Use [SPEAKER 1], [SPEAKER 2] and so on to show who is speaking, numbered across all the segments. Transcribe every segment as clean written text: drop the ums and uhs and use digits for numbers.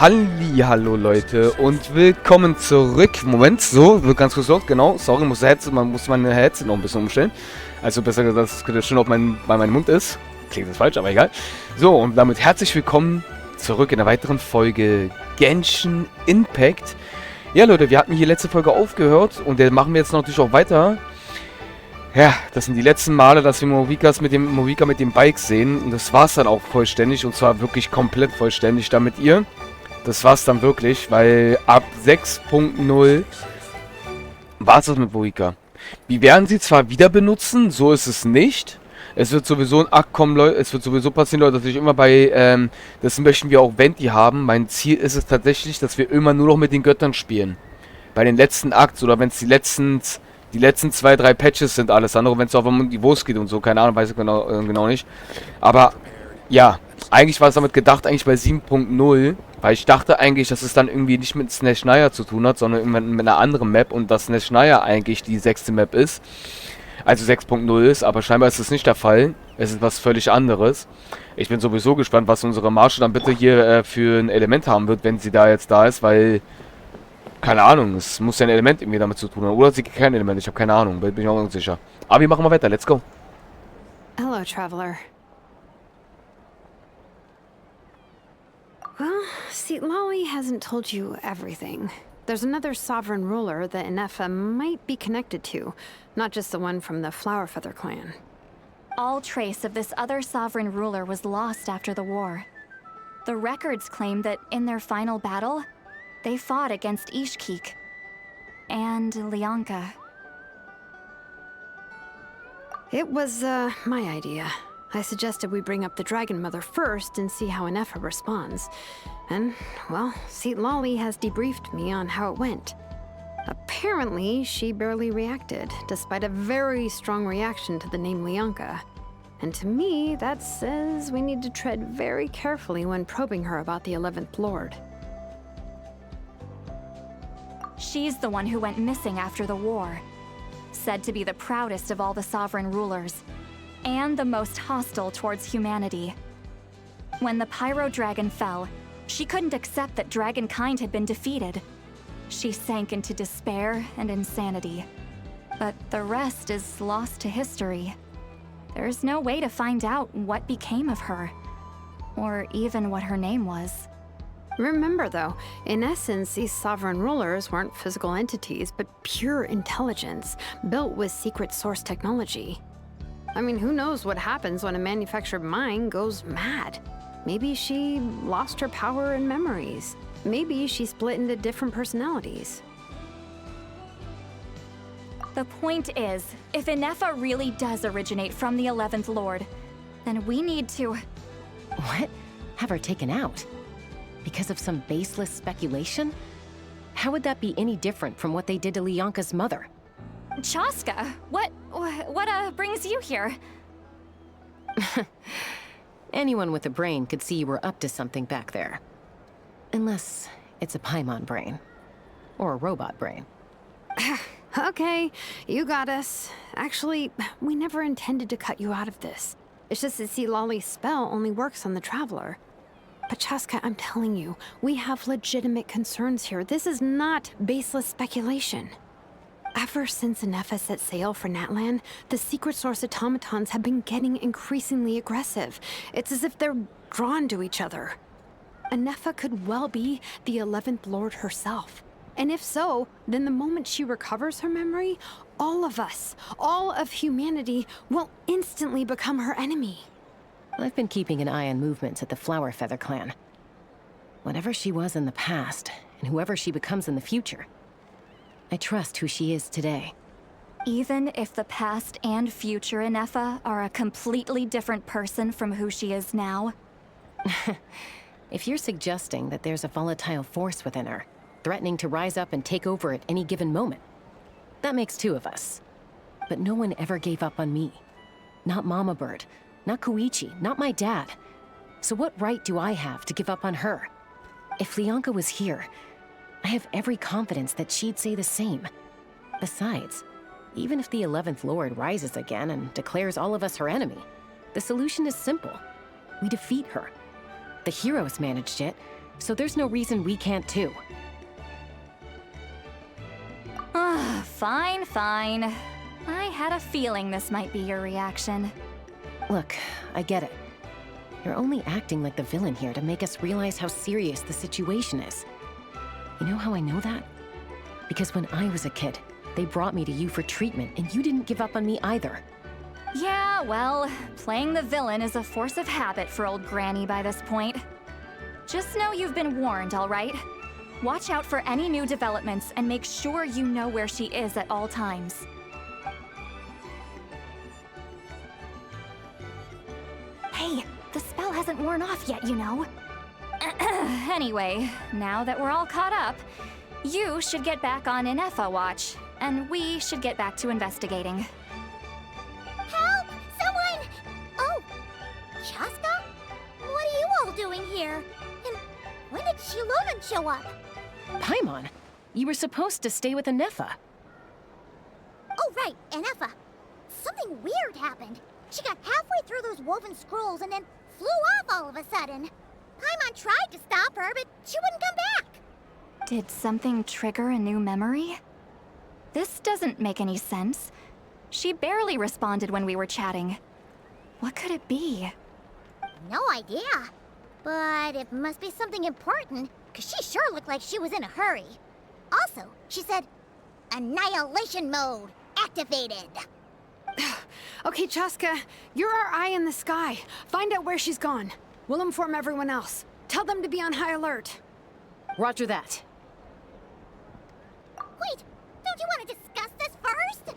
[SPEAKER 1] Hallo Leute und willkommen zurück. Moment, so, wird ganz kurz laut, genau. Sorry, man muss meine Headset noch ein bisschen umstellen. Also besser gesagt, dass es schön bei meinem Mund ist. Klingt jetzt falsch, aber egal. So, und damit herzlich willkommen zurück in einer weiteren Folge Genshin Impact. Ja Leute, wir hatten hier letzte Folge aufgehört und den machen wir jetzt natürlich auch weiter. Ja, das sind die letzten Male, dass wir Movika mit dem Bike sehen. Und das war's dann auch vollständig. Und zwar wirklich komplett vollständig da mit ihr. Das war's dann wirklich, weil ab 6.0 war's das mit Movika. Wir werden sie zwar wieder benutzen, so ist es nicht. Es wird sowieso, es wird sowieso passieren, Leute, dass ich immer bei, das möchten wir auch Venti haben. Mein Ziel ist es tatsächlich, dass wir immer nur noch mit den Göttern spielen. Bei den letzten Akts oder wenn es die letzten 2-3 Patches sind, alles andere, wenn es auf um die Wurst geht und so, keine Ahnung, weiß ich genau nicht. Aber, ja, eigentlich war es damit gedacht, eigentlich bei 7.0, weil ich dachte eigentlich, dass es dann irgendwie nicht mit Snezhnaya zu tun hat, sondern mit einer anderen Map und dass Snezhnaya eigentlich die 6. Map ist, also 6.0 ist, aber scheinbar ist das nicht der Fall. Es ist was völlig anderes. Ich bin sowieso gespannt, was unsere Masho dann bitte hier für ein Element haben wird, wenn sie da jetzt da ist, weil... Keine Ahnung, es muss ja ein Element irgendwie damit zu tun haben. Oder sie kriegt kein Element, ich habe keine Ahnung, bin ich auch unsicher. Aber wir machen mal weiter, let's go.
[SPEAKER 2] Hello, traveler. Well, see, Lolly hasn't told you everything. There's another sovereign ruler that Inefa might be connected to, not just the one from the Flower Feather clan.
[SPEAKER 3] All trace of this other sovereign ruler was lost after the war. The records claim that in their final battle, they fought against Ishkik and Lianka.
[SPEAKER 2] It was, my idea. I suggested we bring up the Dragon Mother first and see how Inefa responds. And, well, Seat Lolly has debriefed me on how it went. Apparently, she barely reacted, despite a very strong reaction to the name Lianka. And to me, that says we need to tread very carefully when probing her about the 11th Lord.
[SPEAKER 3] She's the one who went missing after the war. Said to be the proudest of all the sovereign rulers. And the most hostile towards humanity. When the Pyro Dragon fell, she couldn't accept that dragonkind had been defeated. She sank into despair and insanity. But the rest is lost to history. There's no way to find out what became of her. Or even what her name was.
[SPEAKER 2] Remember, though, in essence, these sovereign rulers weren't physical entities, but pure intelligence, built with secret source technology. I mean, who knows what happens when a manufactured mind goes mad? Maybe she lost her power and memories. Maybe she split into different personalities.
[SPEAKER 3] The point is, if Inefa really does originate from the 11th Lord, then we need to...
[SPEAKER 4] What? Have her taken out? Because of some baseless speculation? How would that be any different from what they did to Lianka's mother?
[SPEAKER 3] Chaska, what brings you here?
[SPEAKER 4] Anyone with a brain could see you were up to something back there. Unless it's a Paimon brain. Or a robot brain.
[SPEAKER 2] Okay, you got us. Actually, we never intended to cut you out of this. It's just that Lolly's spell only works on the Traveler. But Chaska, I'm telling you, we have legitimate concerns here. This is not baseless speculation. Ever since Inefa set sail for Natlan, the secret source automatons have been getting increasingly aggressive. It's as if they're drawn to each other. Inefa could well be the 11th Lord herself. And if so, then the moment she recovers her memory, all of us, all of humanity, will instantly become her enemy.
[SPEAKER 4] I've been keeping an eye on movements at the Flower Feather clan. Whatever she was in the past, and whoever she becomes in the future, I trust who she is today.
[SPEAKER 3] Even if the past and future Inefa are a completely different person from who she is now?
[SPEAKER 4] If you're suggesting that there's a volatile force within her, threatening to rise up and take over at any given moment, that makes two of us. But no one ever gave up on me. Not Mama Bird. Not Koichi, not my dad. So what right do I have to give up on her? If Lianka was here, I have every confidence that she'd say the same. Besides, even if the 11th Lord rises again and declares all of us her enemy, the solution is simple. We defeat her. The heroes managed it, so there's no reason we can't too.
[SPEAKER 3] Fine, fine. I had a feeling this might be your reaction.
[SPEAKER 4] Look, I get it. You're only acting like the villain here to make us realize how serious the situation is. You know how I know that? Because when I was a kid, they brought me to you for treatment, and you didn't give up on me either.
[SPEAKER 3] Yeah, well, playing the villain is a force of habit for old Granny by this point. Just know you've been warned, all right? Watch out for any new developments and make sure you know where she is at all times. Hey, the spell hasn't worn off yet, you know. Anyway, now that we're all caught up, you should get back on Inefa watch, and we should get back to investigating.
[SPEAKER 5] Help! Someone! Oh, Chaska? What are you all doing here? And when did Shiloman show up?
[SPEAKER 4] Paimon, you were supposed to stay with Inefa.
[SPEAKER 5] Oh, right, Inefa. Something weird happened. She got halfway through those woven scrolls and then flew off all of a sudden. Paimon tried to stop her, but she wouldn't come back.
[SPEAKER 3] Did something trigger a new memory? This doesn't make any sense. She barely responded when we were chatting. What could it be?
[SPEAKER 5] No idea. But it must be something important, because she sure looked like she was in a hurry. Also, she said, Annihilation mode activated.
[SPEAKER 2] Okay, Chaska, you're our eye in the sky. Find out where she's gone. We'll inform everyone else. Tell them to be on high alert.
[SPEAKER 4] Roger that.
[SPEAKER 5] Wait, don't you want to discuss this first?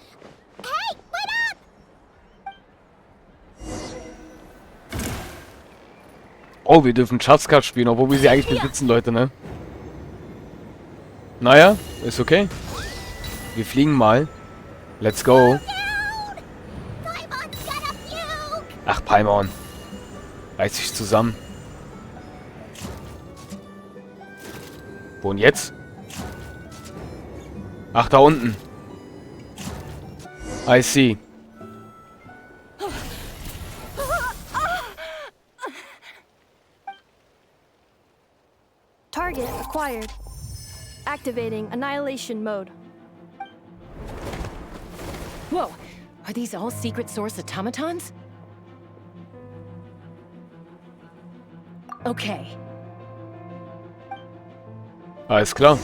[SPEAKER 5] Hey, wait up!
[SPEAKER 1] Oh, wir dürfen Chaska spielen, obwohl wir sie eigentlich besitzen, Leute, ne? Naja, ist okay. Wir fliegen mal. Let's go.
[SPEAKER 5] Paimon's gonna puke!
[SPEAKER 1] Ach, Paimon. Reiß dich zusammen. Wo und jetzt? Ach, da unten. I see.
[SPEAKER 6] Target acquired. Activating annihilation mode.
[SPEAKER 4] Whoa, are these all secret source automatons? Okay.
[SPEAKER 1] Alles klar.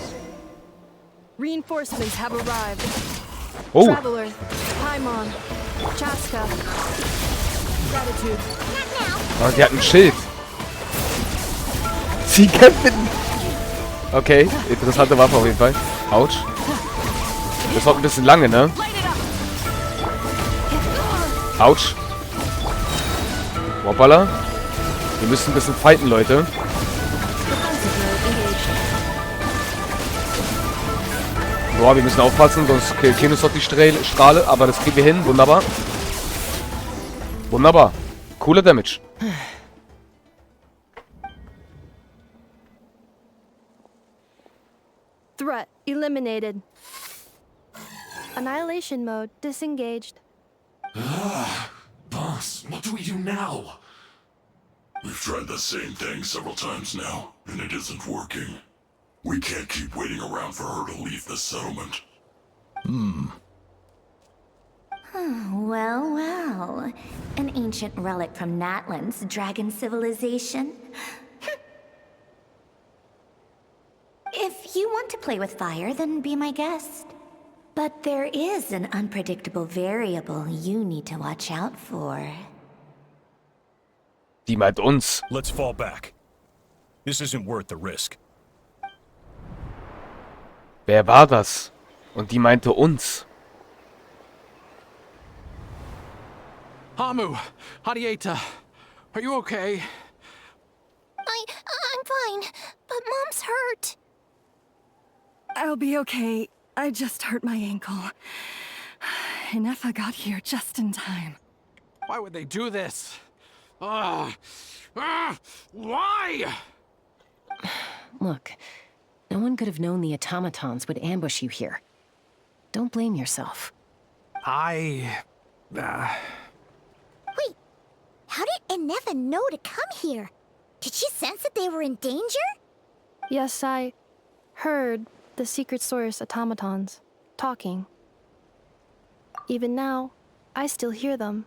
[SPEAKER 6] Reinforcements have arrived.
[SPEAKER 1] Oh,
[SPEAKER 6] Traveler, Paimon, Chaska. Gratitude.
[SPEAKER 1] oh, die hat ein Schild. Sie kämpfen. Okay, interessante Waffe auf jeden Fall. Autsch. Das war ein bisschen lange, ne? Autsch. Hoppala. Wir müssen ein bisschen fighten, Leute. Boah, wir müssen aufpassen, sonst killen uns doch die Strahle. Aber das kriegen wir hin. Wunderbar. Wunderbar. Cooler Damage.
[SPEAKER 6] Threat eliminated. Annihilation mode disengaged.
[SPEAKER 7] Boss, what do we do now? We've tried the same thing several times now, and it isn't working. We can't keep waiting around for her to leave the settlement.
[SPEAKER 5] Well, well. An ancient relic from Natlan's dragon civilization. If you want to play with fire, then be my guest. But there is an unpredictable variable you need to watch out for.
[SPEAKER 1] Die meint uns.
[SPEAKER 8] Let's fall back. This isn't worth the risk.
[SPEAKER 1] Wer war das? Und die meinte uns.
[SPEAKER 9] Hamu, Hadieta, are you okay?
[SPEAKER 5] I'm fine, but Mom's hurt.
[SPEAKER 6] I'll be okay. I just hurt my ankle. Inefa got here just in time.
[SPEAKER 9] Why would they do this? Why?
[SPEAKER 4] Look, no one could have known the automatons would ambush you here. Don't blame yourself.
[SPEAKER 5] Wait, how did Inefa know to come here? Did she sense that they were in danger?
[SPEAKER 10] Yes, I heard the secret source automatons talking. Even now, I still hear them.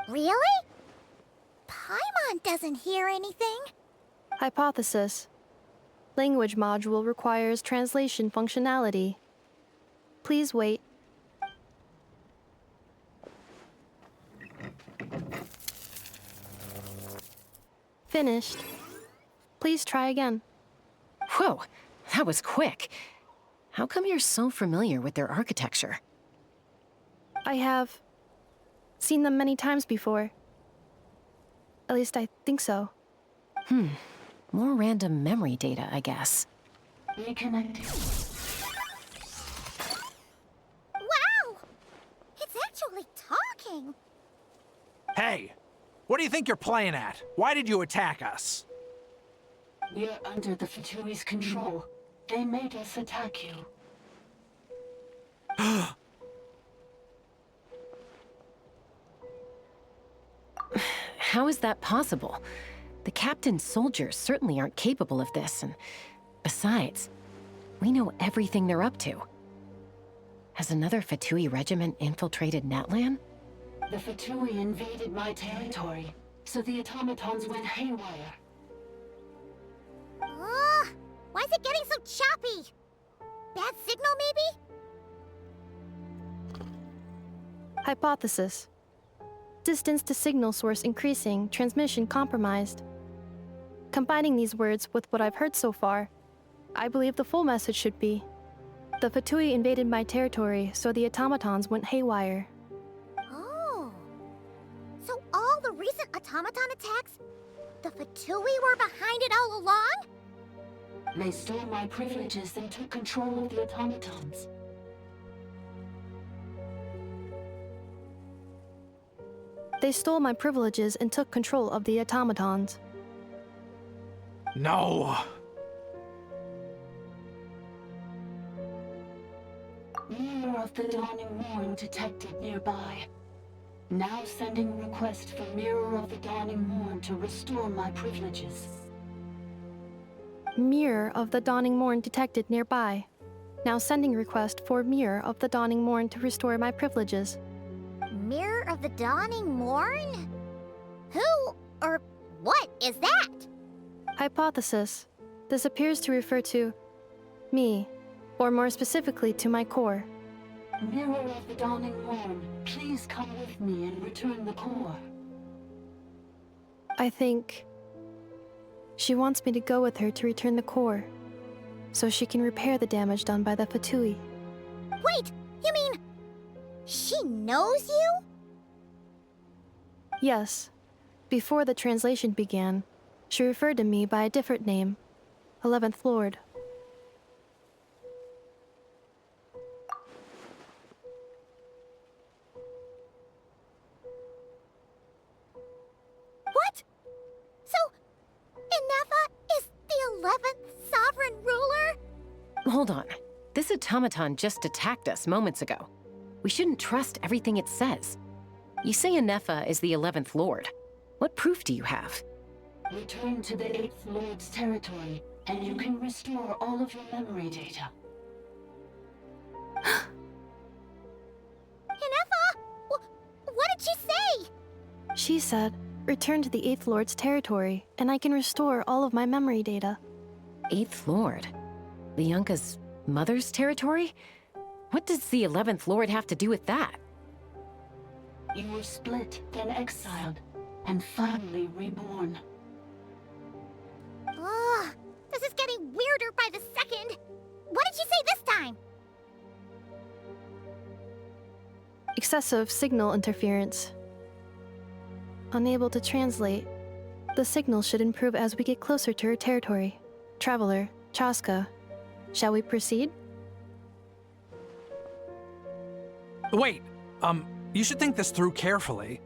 [SPEAKER 5] Really? Paimon doesn't hear anything.
[SPEAKER 10] Hypothesis. Language module requires translation functionality. Please wait. Finished. Please try again.
[SPEAKER 4] Whoa, that was quick. How come you're so familiar with their architecture?
[SPEAKER 10] I have seen them many times before. At least I think so.
[SPEAKER 4] More random memory data, I guess.
[SPEAKER 5] Wow! It's actually talking.
[SPEAKER 9] Hey, what do you think you're playing at? Why did you attack us?
[SPEAKER 11] We're under the Fatui's control. They made us attack you.
[SPEAKER 4] How is that possible? The captain's soldiers certainly aren't capable of this, and besides, we know everything they're up to. Has another Fatui regiment infiltrated Natlan?
[SPEAKER 11] The Fatui invaded my territory, so the automatons went haywire.
[SPEAKER 5] Why is it getting so choppy? Bad signal, maybe?
[SPEAKER 10] Hypothesis. Distance to signal source increasing, transmission compromised. Combining these words with what I've heard so far, I believe the full message should be: the Fatui invaded my territory, so the automatons went haywire.
[SPEAKER 5] Oh. So all the recent automaton attacks, the Fatui were behind it all along?
[SPEAKER 11] They stole my privileges and took control of the automatons.
[SPEAKER 10] They stole my privileges and took control of the automatons.
[SPEAKER 9] No.
[SPEAKER 11] Mirror of the Dawning Morn detected nearby. Now sending request for Mirror of the Dawning Morn to restore my privileges.
[SPEAKER 10] Mirror of the Dawning Morn detected nearby. Now sending request for Mirror of the Dawning Morn to restore my privileges.
[SPEAKER 5] Mirror of the Dawning Morn? Who or what is that?
[SPEAKER 10] Hypothesis. This appears to refer to me, or more specifically to my core.
[SPEAKER 11] Mirror of the Dawning Morn, please come with me and return the core.
[SPEAKER 10] I think she wants me to go with her to return the core, so she can repair the damage done by the Fatui.
[SPEAKER 5] Wait, you mean she knows you?
[SPEAKER 10] Yes. Before the translation began, she referred to me by a different name, 11th Lord.
[SPEAKER 5] What? So, Inefa is the 11th sovereign ruler?
[SPEAKER 4] Hold on. This automaton just attacked us moments ago. We shouldn't trust everything it says. You say Inefa is the 11th Lord. What proof do you have?
[SPEAKER 11] Return to the 8th Lord's territory, and you can restore all of your memory data.
[SPEAKER 5] Inefa? What did she say?
[SPEAKER 10] She said, return to the 8th Lord's territory, and I can restore all of my memory data.
[SPEAKER 4] 8th Lord? The Yunka's mother's territory? What does the 11th Lord have to do with that?
[SPEAKER 11] You were split, then exiled, and finally reborn.
[SPEAKER 5] Ugh, this is getting weirder by the second. What did she say this time?
[SPEAKER 10] Excessive signal interference. Unable to translate. The signal should improve as we get closer to her territory. Traveler, Chaska, shall we proceed?
[SPEAKER 9] Wait, you should think this through carefully.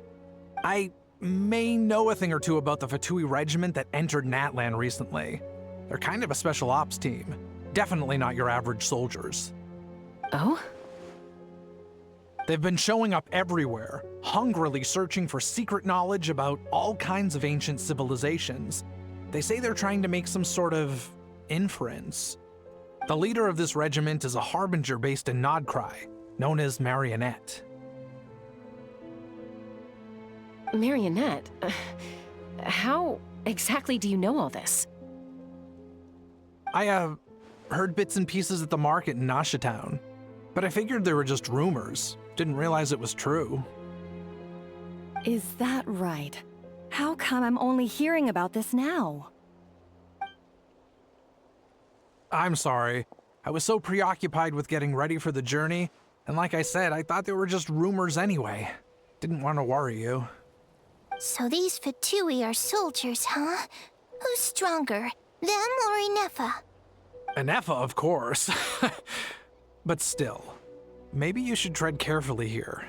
[SPEAKER 9] I may know a thing or two about the Fatui regiment that entered Natlan recently. They're kind of a special ops team. Definitely not your average soldiers.
[SPEAKER 4] Oh?
[SPEAKER 9] They've been showing up everywhere, hungrily searching for secret knowledge about all kinds of ancient civilizations. They say they're trying to make some sort of inference. The leader of this regiment is a harbinger based in Nodcry, known as Marionette.
[SPEAKER 4] Marionette? How exactly do you know all this?
[SPEAKER 9] I, heard bits and pieces at the market in Nasha Town, but I figured they were just rumors. Didn't realize it was true.
[SPEAKER 6] Is that right? How come I'm only hearing about this now?
[SPEAKER 9] I'm sorry. I was so preoccupied with getting ready for the journey, and like I said, I thought they were just rumors anyway. Didn't want to worry you.
[SPEAKER 5] So these Fatui are soldiers, huh? Who's stronger, them or Inefa?
[SPEAKER 9] Anefa, of course. But still, maybe you should tread carefully here.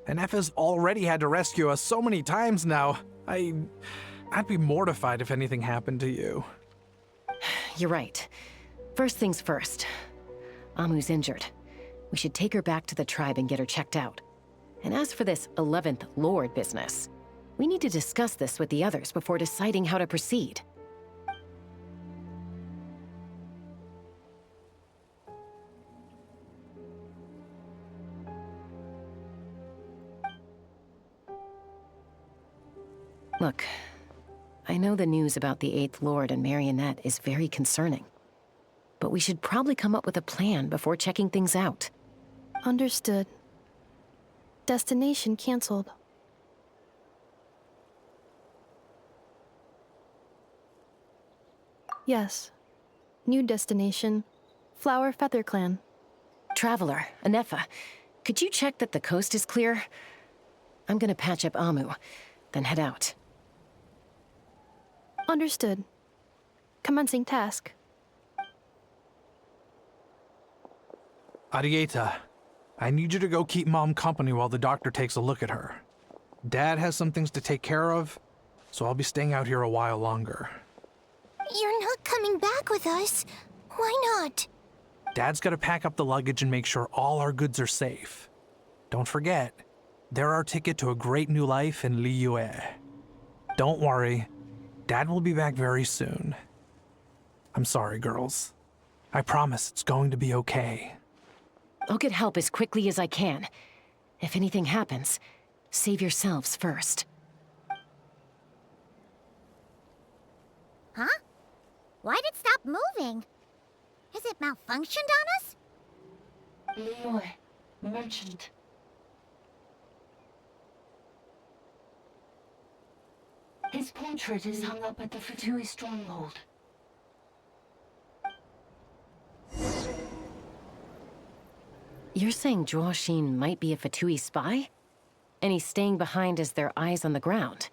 [SPEAKER 9] Anefa's already had to rescue us so many times now. I'd be mortified if anything happened to you.
[SPEAKER 4] You're right. First things first. Amu's injured. We should take her back to the tribe and get her checked out. And as for this 11th Lord business, we need to discuss this with the others before deciding how to proceed. Look, I know the news about the 8th Lord and Marionette is very concerning. But we should probably come up with a plan before checking things out.
[SPEAKER 10] Understood. Destination cancelled. Yes. New destination. Flower Feather Clan.
[SPEAKER 4] Traveler, Anefa, could you check that the coast is clear? I'm gonna patch up Amu, then head out.
[SPEAKER 10] Understood. Commencing task.
[SPEAKER 9] Arieta, I need you to go keep Mom company while the doctor takes a look at her. Dad has some things to take care of, so I'll be staying out here a while longer.
[SPEAKER 5] You're not coming back with us. Why not?
[SPEAKER 9] Dad's gotta pack up the luggage and make sure all our goods are safe. Don't forget, they're our ticket to a great new life in Liyue. Don't worry, Dad will be back very soon. I'm sorry, girls. I promise it's going to be okay.
[SPEAKER 4] I'll get help as quickly as I can. If anything happens, save yourselves first.
[SPEAKER 5] Huh? Why'd it stop moving? Has it malfunctioned on us?
[SPEAKER 11] Liyue, merchant. His portrait is hung up at the Fatui stronghold.
[SPEAKER 4] You're saying Zhuo Xin might be a Fatui spy? And he's staying behind as their eyes on the ground.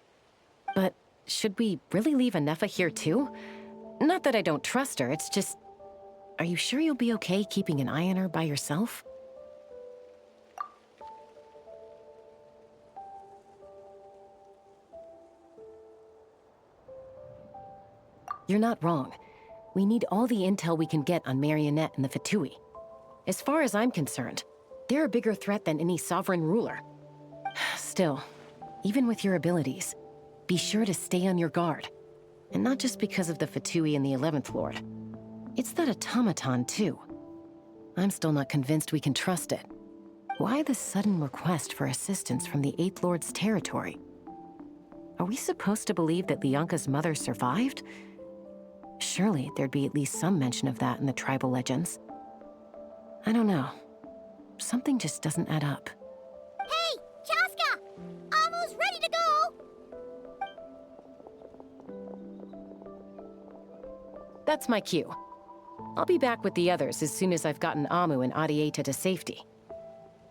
[SPEAKER 4] But should we really leave Anefa here too? Not that I don't trust her, it's just... Are you sure you'll be okay keeping an eye on her by yourself? You're not wrong. We need all the intel we can get on Marionette and the Fatui. As far as I'm concerned, they're a bigger threat than any sovereign ruler. Still, even with your abilities, be sure to stay on your guard. And not just because of the Fatui and the 11th Lord. It's that automaton, too. I'm still not convinced we can trust it. Why the sudden request for assistance from the 8th Lord's territory? Are we supposed to believe that Lianka's mother survived? Surely there'd be at least some mention of that in the tribal legends. I don't know. Something just doesn't add up.
[SPEAKER 5] Hey, Chaska! Amu's ready to go!
[SPEAKER 4] That's my cue. I'll be back with the others as soon as I've gotten Amu and Arieta to safety.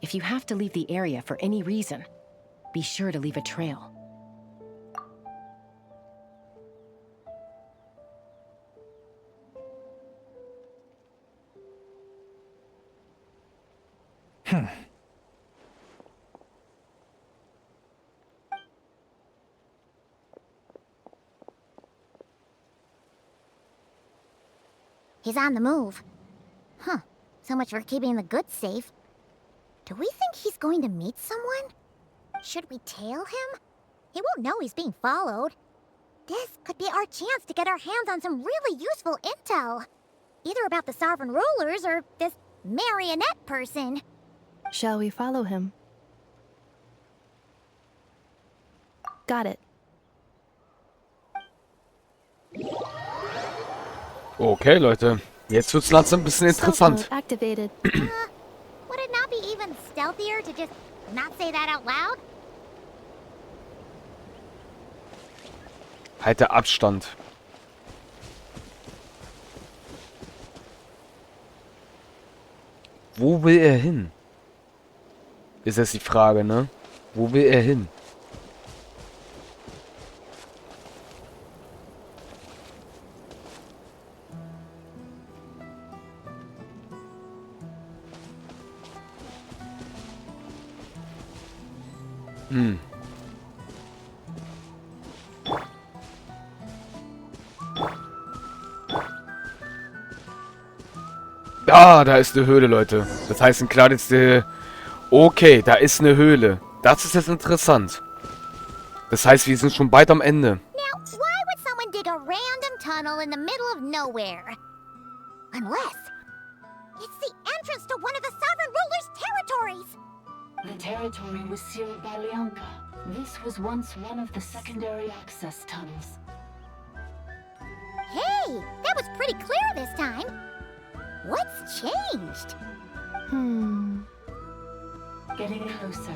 [SPEAKER 4] If you have to leave the area for any reason, be sure to leave a trail.
[SPEAKER 5] He's on the move. Huh. So much for keeping the goods safe. Do we think he's going to meet someone? Should we tail him? He won't know he's being followed. This could be our chance to get our hands on some really useful intel. Either about the sovereign rulers or this marionette person.
[SPEAKER 10] Shall we follow him? Got it.
[SPEAKER 1] Okay, Leute. Jetzt wird's langsam ein bisschen interessant.
[SPEAKER 10] Stealth mode activated.
[SPEAKER 5] Would it not be even stealthier to just not say that out loud?
[SPEAKER 1] Halte Abstand. Wo will er hin? Ist jetzt die Frage, ne? Wo will er hin? Ah, da ist eine Höhle, Leute. Das heißt ein klares... Okay, da ist eine Höhle. Das ist jetzt interessant. Das heißt, wir sind schon bald am Ende.
[SPEAKER 5] Now, why would someone dig a random tunnel in the middle of nowhere? Unless it's the entrance to one of the sovereign ruler's territories.
[SPEAKER 11] The territory was sealed by Lianka. This was once one of the secondary access tunnels.
[SPEAKER 5] Hey, that was pretty clear this time. What's changed?
[SPEAKER 11] Getting closer.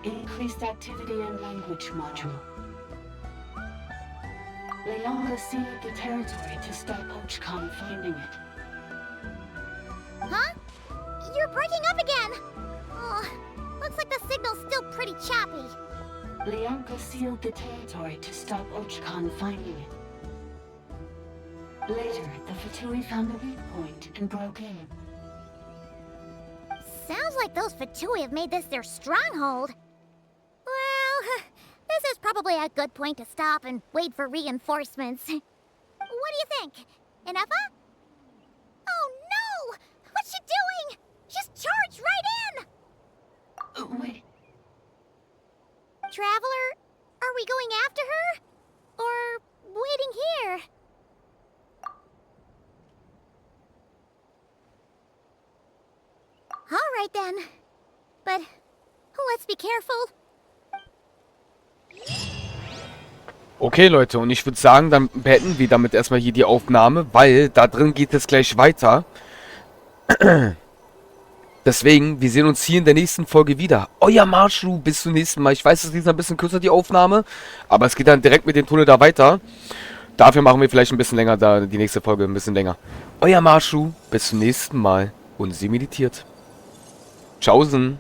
[SPEAKER 11] Increased activity in language module. Lianka sealed the territory to stop Ochkan finding it.
[SPEAKER 5] Huh? You're breaking up again. Oh, looks like the signal's still pretty choppy.
[SPEAKER 11] Lianka sealed the territory to stop Ochkan finding it. Later, the Fatui found a weak point and broke in.
[SPEAKER 5] Sounds like those Fatui have made this their stronghold. Well, this is probably a good point to stop and wait for reinforcements. What do you think? Inefa? Oh no! What's she doing? She's charged right in!
[SPEAKER 11] Wait.
[SPEAKER 5] Traveler, are we going after her? Or waiting here? Alright then. But let's be careful.
[SPEAKER 1] Okay, Leute, und ich würde sagen, dann beenden wir damit erstmal hier die Aufnahme, weil da drin geht es gleich weiter. Deswegen, wir sehen uns hier in der nächsten Folge wieder. Euer Masho, bis zum nächsten Mal. Ich weiß, es ist ein bisschen kürzer, die Aufnahme, aber es geht dann direkt mit dem Tunnel da weiter. Dafür machen wir vielleicht ein bisschen länger, da die nächste Folge ein bisschen länger. Euer Masho, bis zum nächsten Mal und sie meditiert. Tschaußen.